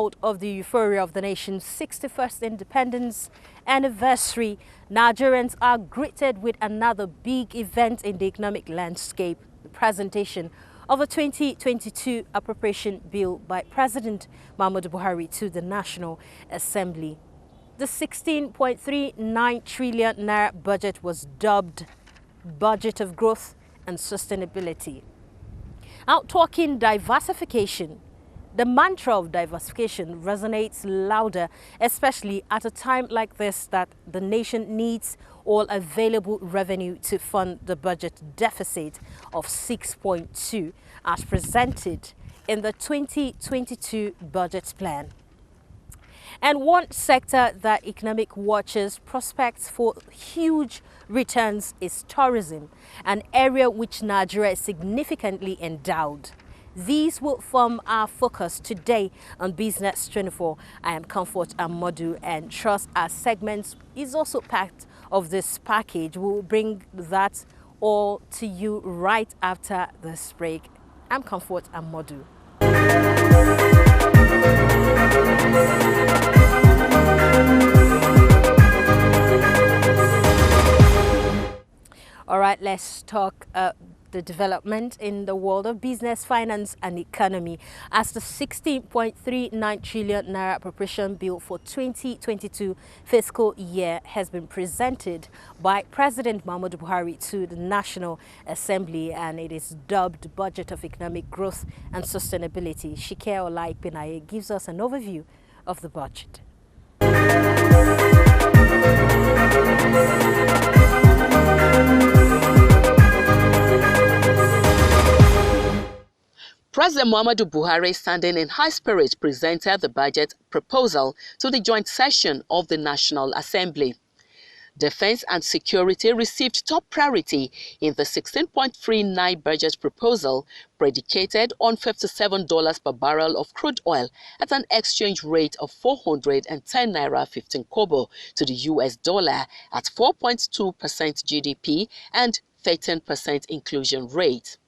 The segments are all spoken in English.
out of the euphoria of the nation's 61st independence anniversary, Nigerians are greeted with another big event in the economic landscape, the presentation of a 2022 appropriation bill by President Muhammadu Buhari to the National Assembly. The 16.39 trillion naira budget was dubbed Budget of Growth and Sustainability. Out talking diversification, the mantra of diversification resonates louder, especially at a time like this that the nation needs all available revenue to fund the budget deficit of 6.2 as presented in the 2022 budget plan. And one sector that economic watchers prospects for huge returns is tourism, an area which Nigeria is significantly endowed. These will form our focus today on Business 24. I am Comfort Amodu, and trust our segments is also part of this package. We'll bring that all to you right after this break. I'm Comfort Amodu. All right, let's talk the development in the world of business, finance and economy as the 16.39 trillion naira appropriation bill for 2022 fiscal year has been presented by President Muhammadu Buhari to the National Assembly, and it is dubbed Budget of Economic Growth and Sustainability. Shike Olaipinaye gives us an overview of the budget. President Muhammadu Buhari, standing in high spirits, presented the budget proposal to the joint session of the National Assembly. Defense and security received top priority in the 16.39 budget proposal, predicated on $57 per barrel of crude oil at an exchange rate of 410 naira 15 kobo to the US dollar at 4.2% GDP and 13% inclusion rate.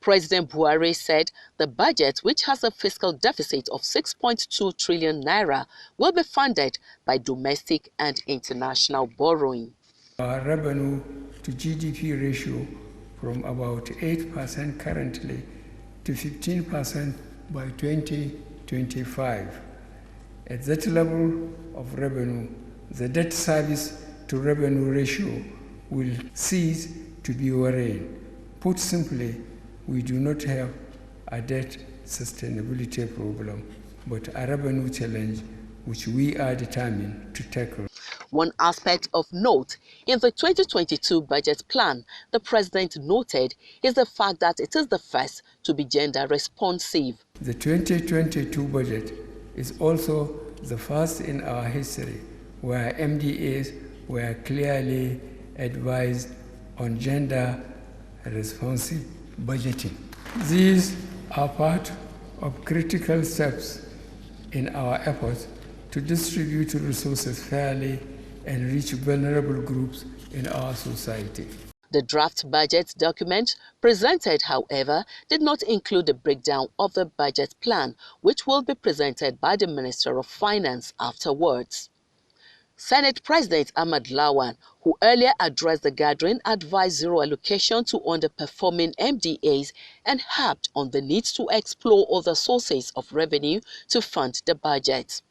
President Buhari said the budget, which has a fiscal deficit of 6.2 trillion naira, will be funded by domestic and international borrowing. Our revenue to GDP ratio from about 8% currently to 15% by 2025. At that level of revenue, the debt service to revenue ratio will cease to be worrying. Put simply, we do not have a debt sustainability problem, but a revenue challenge which we are determined to tackle. One aspect of note in the 2022 budget plan, the president noted, is the fact that it is the first to be gender responsive. The 2022 budget is also the first in our history where MDAs were clearly advised on gender responsive budgeting. These are part of critical steps in our efforts to distribute resources fairly and reach vulnerable groups in our society. The draft budget document presented, however, did not include a breakdown of the budget plan, which will be presented by the Minister of Finance afterwards. Senate President Ahmad Lawan, who earlier addressed the gathering, advised zero allocation to underperforming MDAs and harped on the need to explore other sources of revenue to fund the budget.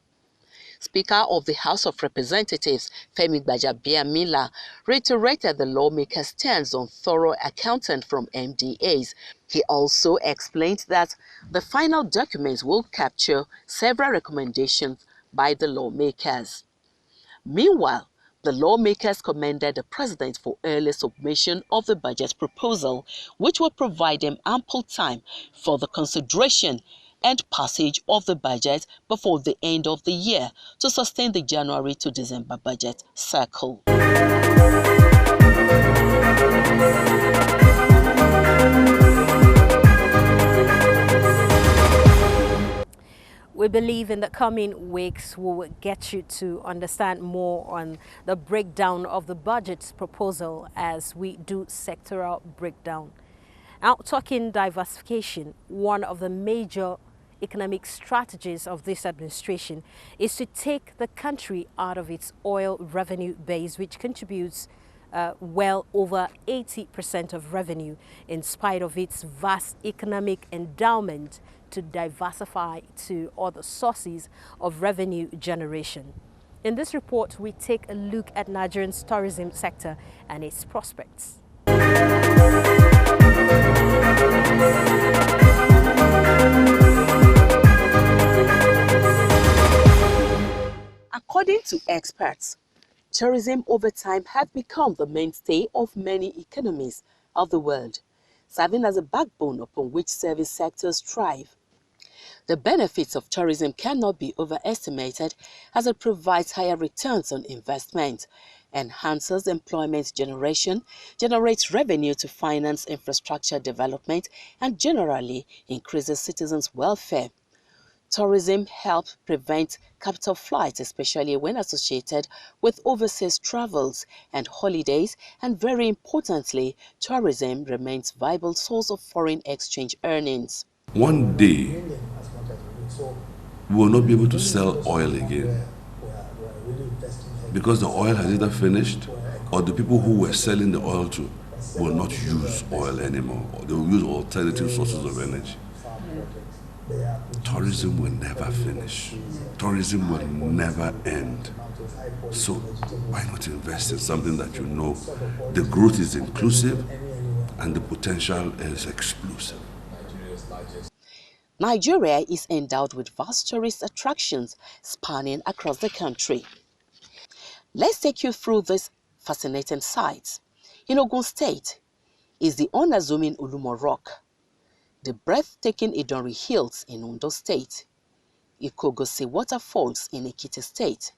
Speaker of the House of Representatives, Femi Gbajabiamila, reiterated the lawmakers' stance on thorough accounting from MDAs. He also explained that the final documents will capture several recommendations by the lawmakers. Meanwhile, the lawmakers commended the president for early submission of the budget proposal, which will provide them ample time for the consideration and passage of the budget before the end of the year to sustain the January to December budget cycle. We believe in the coming weeks we will get you to understand more on the breakdown of the budget proposal as we do sectoral breakdown. Now, talking diversification, one of the major economic strategies of this administration is to take the country out of its oil revenue base, which contributes well over 80% of revenue, in spite of its vast economic endowment, to diversify to other sources of revenue generation. In this report, we take a look at Nigeria's tourism sector and its prospects. According to experts, tourism over time has become the mainstay of many economies of the world, serving as a backbone upon which service sectors thrive. The benefits of tourism cannot be overestimated, as it provides higher returns on investment, enhances employment generation, generates revenue to finance infrastructure development, and generally increases citizens' welfare. Tourism helps prevent capital flight, especially when associated with overseas travels and holidays, and very importantly, tourism remains a viable source of foreign exchange earnings. One day, we will not be able to sell oil again because the oil has either finished or the people who were selling the oil to will not use oil anymore, or they will use alternative sources of energy. Tourism will never finish. Tourism will never end. So why not invest in something that you know the growth is inclusive and the potential is explosive? Nigeria is endowed with vast tourist attractions spanning across the country. Let's take you through these fascinating sites. In Ogun State is the unassuming Ulumo Rock, the breathtaking Idonri Hills in Ondo State, Ikogosi Waterfalls in Ekiti State,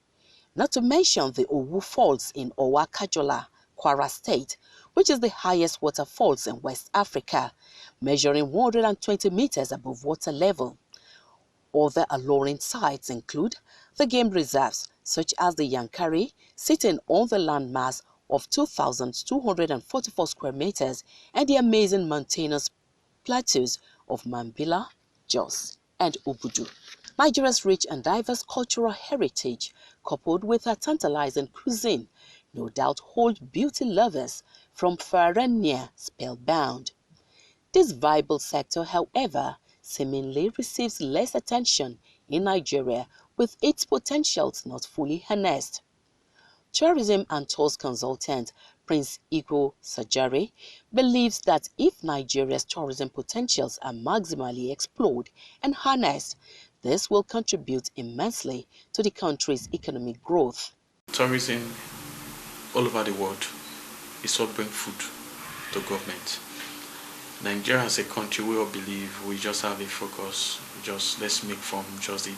not to mention the Owu Falls in Owa-Kajola, Kwara State, which is the highest waterfalls in West Africa, measuring 120 meters above water level. Other alluring sites include the game reserves, such as the Yankari, sitting on the landmass of 2,244 square meters, and the amazing mountainous plateaus of Mambila, Jos, and Obudu. Nigeria's rich and diverse cultural heritage, coupled with her tantalizing cuisine, no doubt hold beauty lovers from far and near spellbound. This viable sector, however, seemingly receives less attention in Nigeria, with its potentials not fully harnessed. Tourism and tours consultant Prince Iko Sajari believes that if Nigeria's tourism potentials are maximally explored and harnessed, this will contribute immensely to the country's economic growth. Tourism all over the world is what brings food to government. Nigeria as a country, we all believe we just have a focus, let's make from just the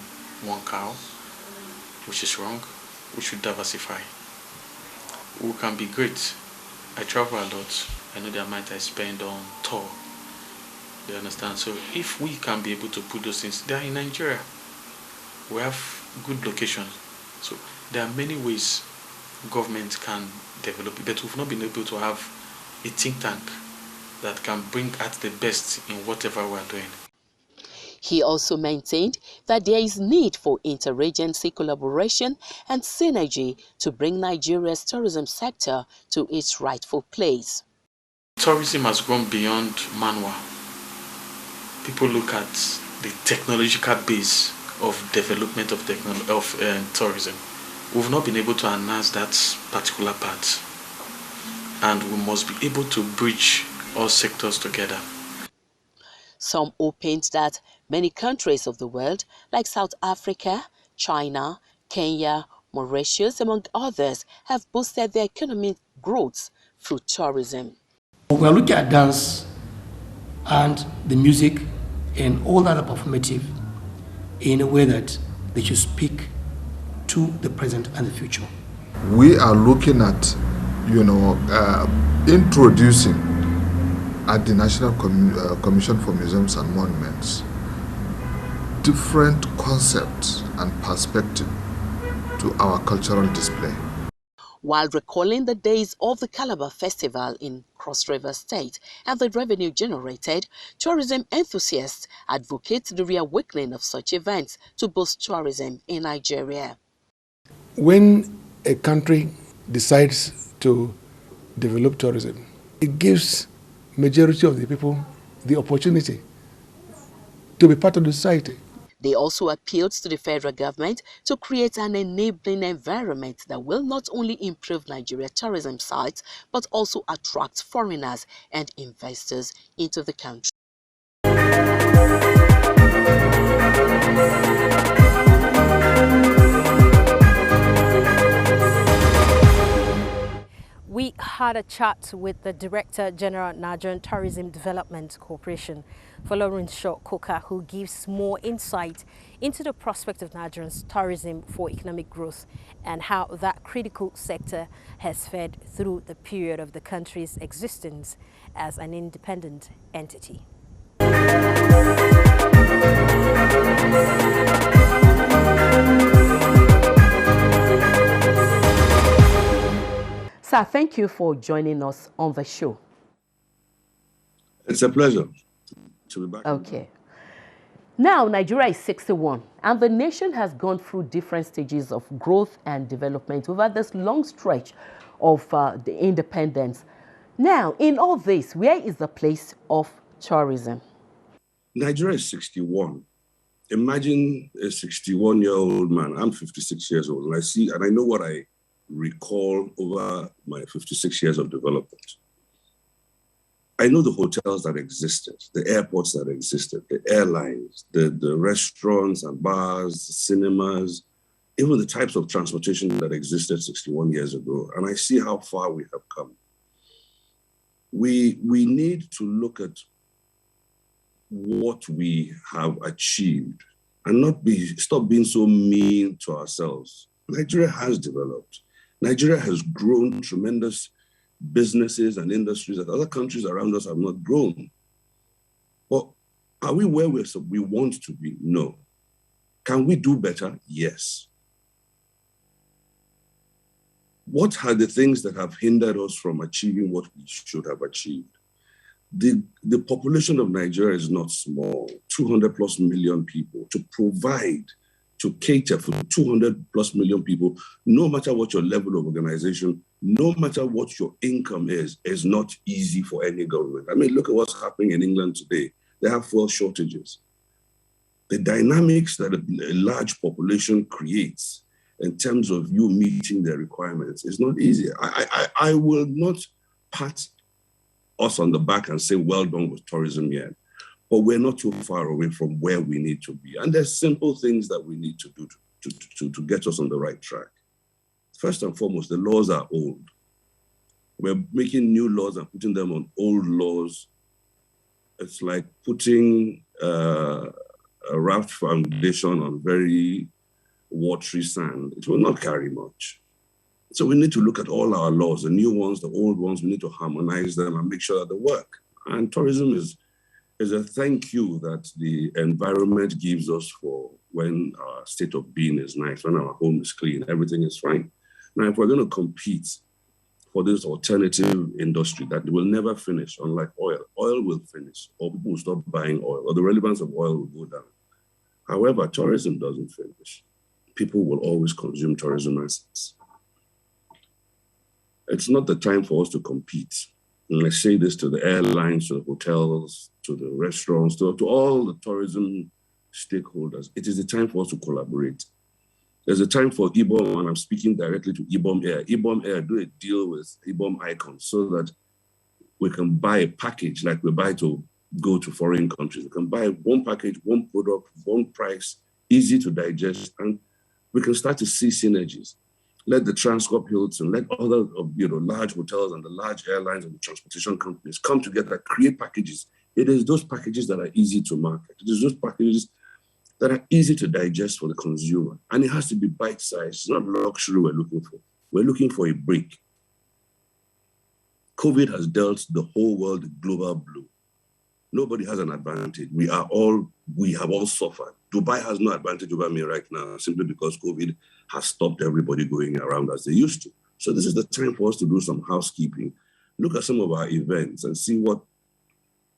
one cow, which is wrong. We should diversify. We can be great. I travel a lot. I know the amount I spend on tour. You understand? So if we can be able to put those things, they are in Nigeria. We have good locations. So there are many ways government can develop it, but we've not been able to have a think tank that can bring out the best in whatever we are doing. He also maintained that there is need for interagency collaboration and synergy to bring Nigeria's tourism sector to its rightful place. Tourism has gone beyond manual. People look at the technological base of development of tourism. We've not been able to enhance that particular part, and we must be able to bridge all sectors together. Some opened that many countries of the world, like South Africa, China, Kenya, Mauritius, among others, have boosted their economic growth through tourism. We are looking at dance and the music and all other performative in a way that they should speak to the present and the future. We are looking at, introducing at the National Commission for Museums and Monuments different concepts and perspective to our cultural display. while recalling the days of the Calabar Festival in Cross River State and the revenue generated. Tourism enthusiasts advocate the reawakening of such events to boost tourism in Nigeria. When a country decides to develop tourism, it gives majority of the people the opportunity to be part of the society. They also appealed to the federal government to create an enabling environment that will not only improve Nigeria tourism sites, but also attract foreigners and investors into the country. We had a chat with the Director General Nigerian Tourism Development Corporation, Folorin Koka, who gives more insight into the prospect of Nigerian tourism for economic growth and how that critical sector has fared through the period of the country's existence as an independent entity. Sir, thank you for joining us on the show. It's a pleasure to be back. Okay. Now, Nigeria is 61, and the nation has gone through different stages of growth and development over this long stretch of the independence. Now, in all this, where is the place of tourism? Nigeria is 61. Imagine a 61-year-old man. I'm 56 years old, and I see, and I know what I recall over my 56 years of development. I know the hotels that existed, the airports that existed, the airlines, the restaurants and bars, the cinemas, even the types of transportation that existed 61 years ago. And I see how far we have come. We need to look at what we have achieved and stop being so mean to ourselves. Nigeria has developed. Nigeria has grown tremendous businesses and industries that other countries around us have not grown. But are we where we want to be? No. Can we do better? Yes. What are the things that have hindered us from achieving what we should have achieved? The population of Nigeria is not small, 200 plus million people. To cater for 200 plus million people, no matter what your level of organization, no matter what your income is not easy for any government. I mean, look at what's happening in England today. They have fuel shortages. The dynamics that a large population creates in terms of you meeting their requirements is not easy. I will not pat us on the back and say, well done with tourism yet. But we're not too far away from where we need to be. And there's simple things that we need to do to get us on the right track. First and foremost, the laws are old. We're making new laws and putting them on old laws. It's like putting a raft foundation on very watery sand. It will not carry much. So we need to look at all our laws, the new ones, the old ones. We need to harmonize them and make sure that they work. And tourism is a thank you that the environment gives us for when our state of being is nice, when our home is clean, everything is fine. Now, if we're going to compete for this alternative industry that will never finish, unlike oil will finish, or people will stop buying oil, or the relevance of oil will go down. However, tourism doesn't finish. People will always consume tourism assets. It's not the time for us to compete. And I say this to the airlines, to the hotels, to the restaurants, to all the tourism stakeholders. It is the time for us to collaborate. There's a time for IBOM, and I'm speaking directly to IBOM Air. IBOM Air, do a deal with IBOM Icon so that we can buy a package like we buy to go to foreign countries. We can buy one package, one product, one price, easy to digest, and we can start to see synergies. Let the Transcorp Hilton, let other large hotels and the large airlines and the transportation companies come together, create packages. It is those packages that are easy to market. It is those packages that are easy to digest for the consumer. And it has to be bite-sized. It's not luxury we're looking for. We're looking for a break. COVID has dealt the whole world a global blow. Nobody has an advantage. We have all suffered. Dubai has no advantage over me right now simply because COVID has stopped everybody going around as they used to. So this is the time for us to do some housekeeping. Look at some of our events and see what,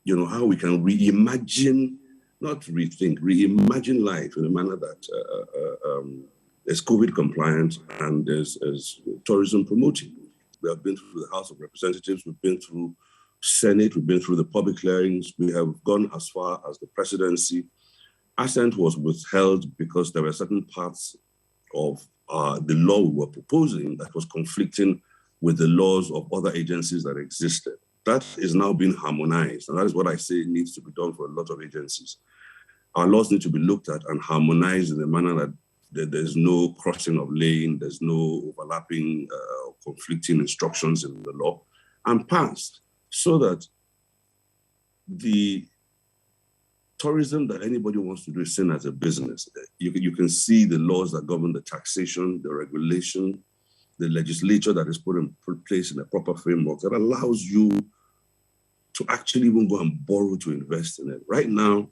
how we can reimagine, not rethink, reimagine life in a manner that is COVID compliant and is tourism promoting. We have been through the House of Representatives, we've been through Senate, we've been through the public hearings, we have gone as far as the presidency. Assent was withheld because there were certain parts of the law we were proposing that was conflicting with the laws of other agencies that existed. That is now being harmonized, and that is what I say needs to be done for a lot of agencies. Our laws need to be looked at and harmonized in a manner that there's no crossing of lane, there's no overlapping, conflicting instructions in the law, and passed so that the tourism that anybody wants to do is seen as a business. You can see the laws that govern the taxation, the regulation, the legislature that is put in place in a proper framework that allows you to actually even go and borrow to invest in it. Right now,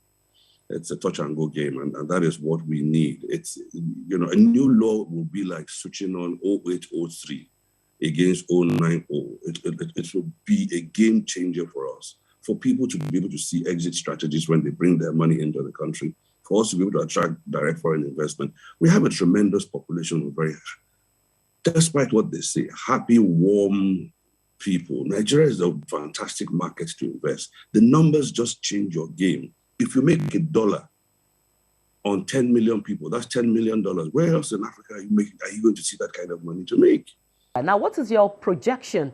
it's a touch and go game, and that is what we need. It's, a new law will be like switching on 0803 against 090. It will be a game changer for us, for people to be able to see exit strategies when they bring their money into the country, for us to be able to attract direct foreign investment. We have a tremendous population of despite what they say, happy, warm people. Nigeria is a fantastic market to invest. The numbers just change your game. If you make $1 on 10 million people, that's $10 million. Where else in Africa are you going to see that kind of money to make? Now, what is your projection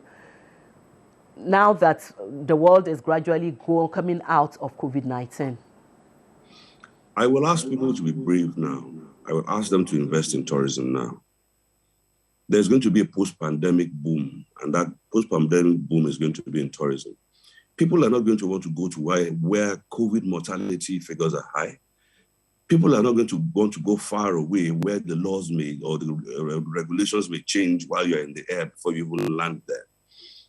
now that the world is gradually coming out of COVID-19? I will ask people to be brave now. I will ask them to invest in tourism now. There's going to be a post-pandemic boom, and that post-pandemic boom is going to be in tourism. People are not going to want to go to where COVID mortality figures are high. People are not going to want to go far away where the laws or the regulations may change while you're in the air before you even land there.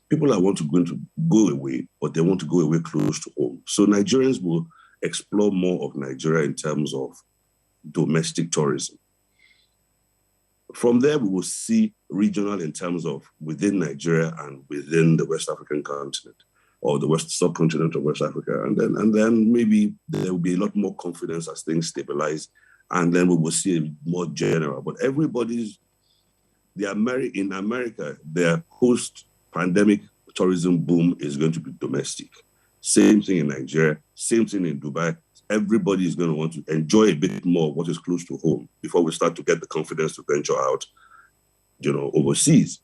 People are going to go away, but they want to go away close to home. So Nigerians will explore more of Nigeria in terms of domestic tourism. From there, we will see regional in terms of within Nigeria and within the West African continent, or the subcontinent of West Africa. And then maybe there will be a lot more confidence as things stabilize, and then we will see it more general. But in America, their post-pandemic tourism boom is going to be domestic. Same thing in Nigeria, same thing in Dubai. Everybody is going to want to enjoy a bit more of what is close to home before we start to get the confidence to venture out, overseas.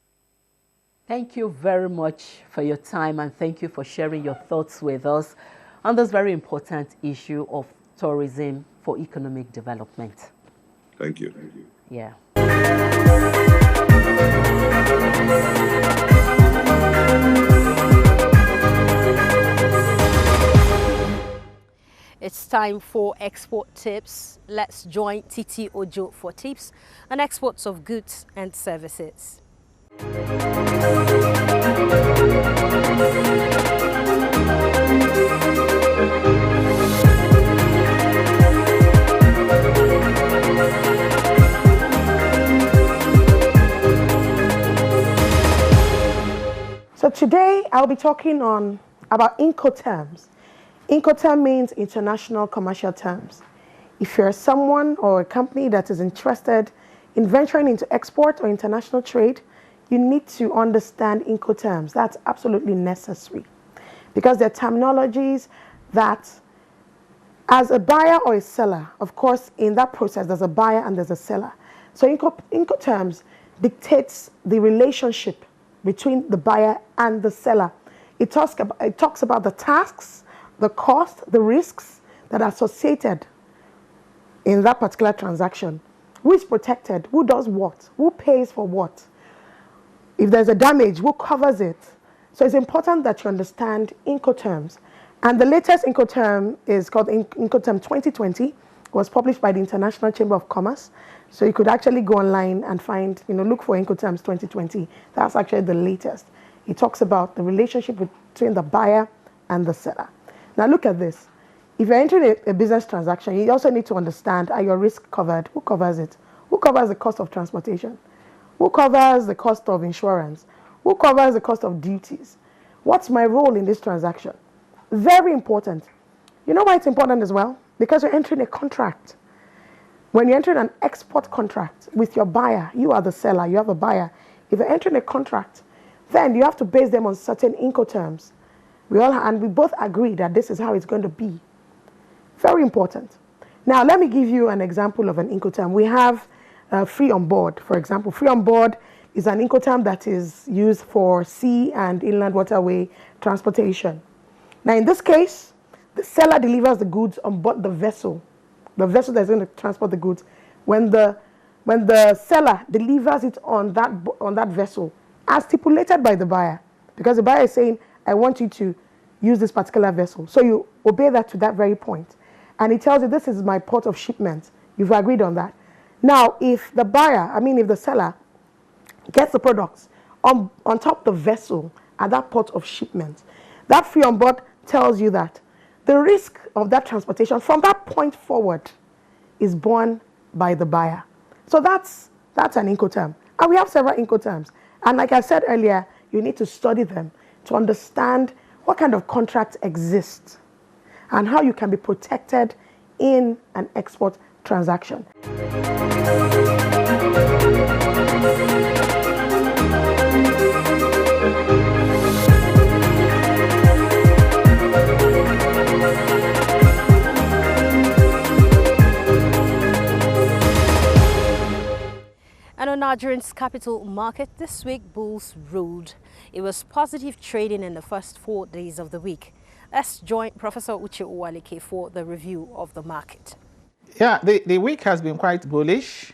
Thank you very much for your time, and thank you for sharing your thoughts with us on this very important issue of tourism for economic development. Thank you. Yeah. It's time for export tips. Let's join Titi Ojo for tips on exports of goods and services. So today I'll be talking about Incoterms. Incoterm means international commercial terms. If you're someone or a company that is interested in venturing into export or international trade, you need to understand Incoterms. That's absolutely necessary, because they're terminologies that, as a buyer or a seller, of course, in that process, there's a buyer and there's a seller. So Incoterms dictates the relationship between the buyer and the seller. It talks about the tasks, the cost, the risks that are associated in that particular transaction. Who is protected? Who does what? Who pays for what? If there's a damage, who covers it? So it's important that you understand Incoterms. And the latest Incoterm is called Incoterm 2020. It was published by the International Chamber of Commerce. So you could actually go online and find, look for Incoterms 2020. That's actually the latest. It talks about the relationship between the buyer and the seller. Now look at this. If you're entering a business transaction, you also need to understand, are your risks covered? Who covers it? Who covers the cost of transportation? Who covers the cost of insurance? Who covers the cost of duties? What's my role in this transaction? Very important. You know why it's important as well? Because you're entering a contract. When you're entering an export contract with your buyer, you are the seller, you have a buyer. If you're entering a contract, then you have to base them on certain Incoterms. We both agree that this is how it's going to be. Very important. Now, let me give you an example of an Incoterm. We have free on board, for example. Free on board is an Incoterm that is used for sea and inland waterway transportation. Now, in this case, the seller delivers the goods on board the vessel that is going to transport the goods. When the seller delivers it on that vessel, as stipulated by the buyer, because the buyer is saying, I want you to use this particular vessel. So you obey that to that very point. And it tells you, this is my port of shipment. You've agreed on that. Now, if the seller gets the products on top of the vessel at that port of shipment, that free on board tells you that the risk of that transportation from that point forward is borne by the buyer. So that's an Incoterm. And we have several Incoterms. And like I said earlier, you need to study them to understand what kind of contracts exist and how you can be protected in an export transaction. And on Nigerians' capital market this week, bulls ruled. It was positive trading in the first 4 days of the week. Let's join Professor Uche Uwaleke for the review of the market. Yeah, the week has been quite bullish.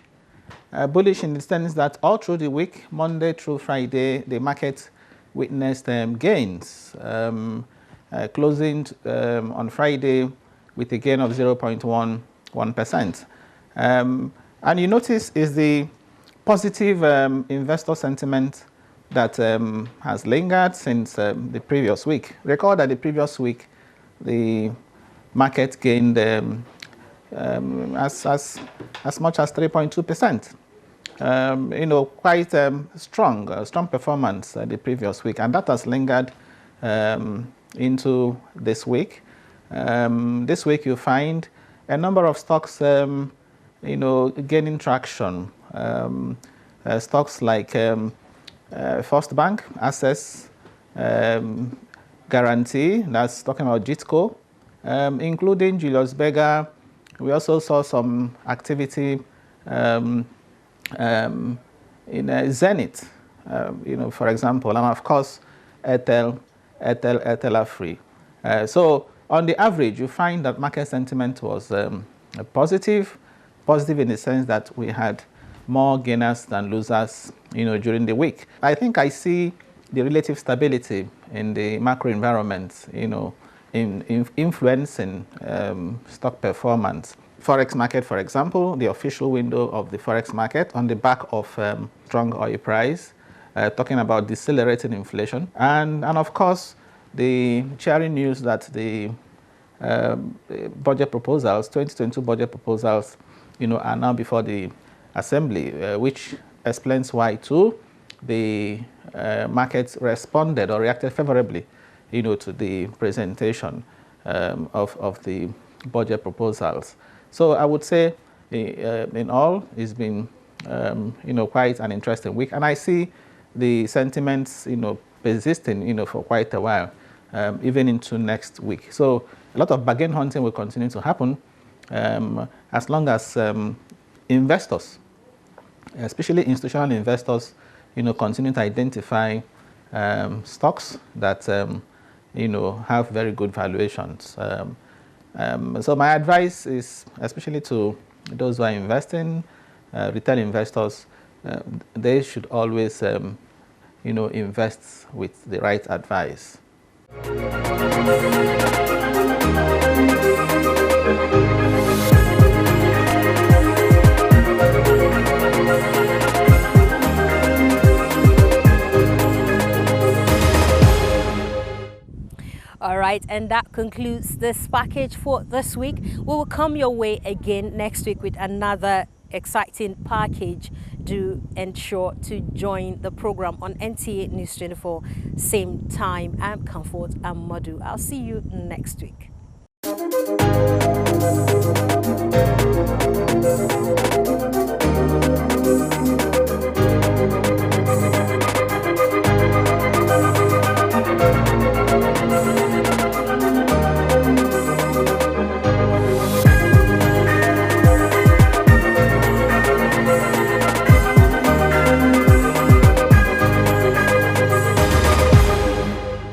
Bullish in the sense that all through the week, Monday through Friday, the market witnessed gains, closing on Friday with a gain of 0.11%. And you notice is the positive investor sentiment that has lingered since the previous week. Recall that the previous week, the market gained as much as 3.2%. Quite strong performance the previous week, and that has lingered into this week. This week you find a number of stocks, gaining traction. Stocks like First Bank, Access, Guarantee, that's talking about JITCO, including Julius Berger. We also saw some activity in Zenith, for example, and of course, Airtel Free. So on the average, you find that market sentiment was positive in the sense that we had more gainers than losers, during the week. I think I see the relative stability in the macro environment, in influencing stock performance. Forex market, for example, the official window of the Forex market on the back of strong oil price, talking about decelerating inflation. And of course, the cheering news that the budget proposals, 2022 budget proposals, are now before the Assembly, which explains why too the markets responded or reacted favorably, to the presentation of the budget proposals. So I would say, in all, it's been quite an interesting week, and I see the sentiments persisting for quite a while, even into next week. So a lot of bargain hunting will continue to happen as long as investors, especially institutional investors, continue to identify stocks that have very good valuations. So my advice is, especially to those who are investing, retail investors, they should always invest with the right advice. All right, and that concludes this package for this week. We will come your way again next week with another exciting package. do ensure to join the program on NTA News 24, same time. I'm Comfort Amadu. I'll see you next week.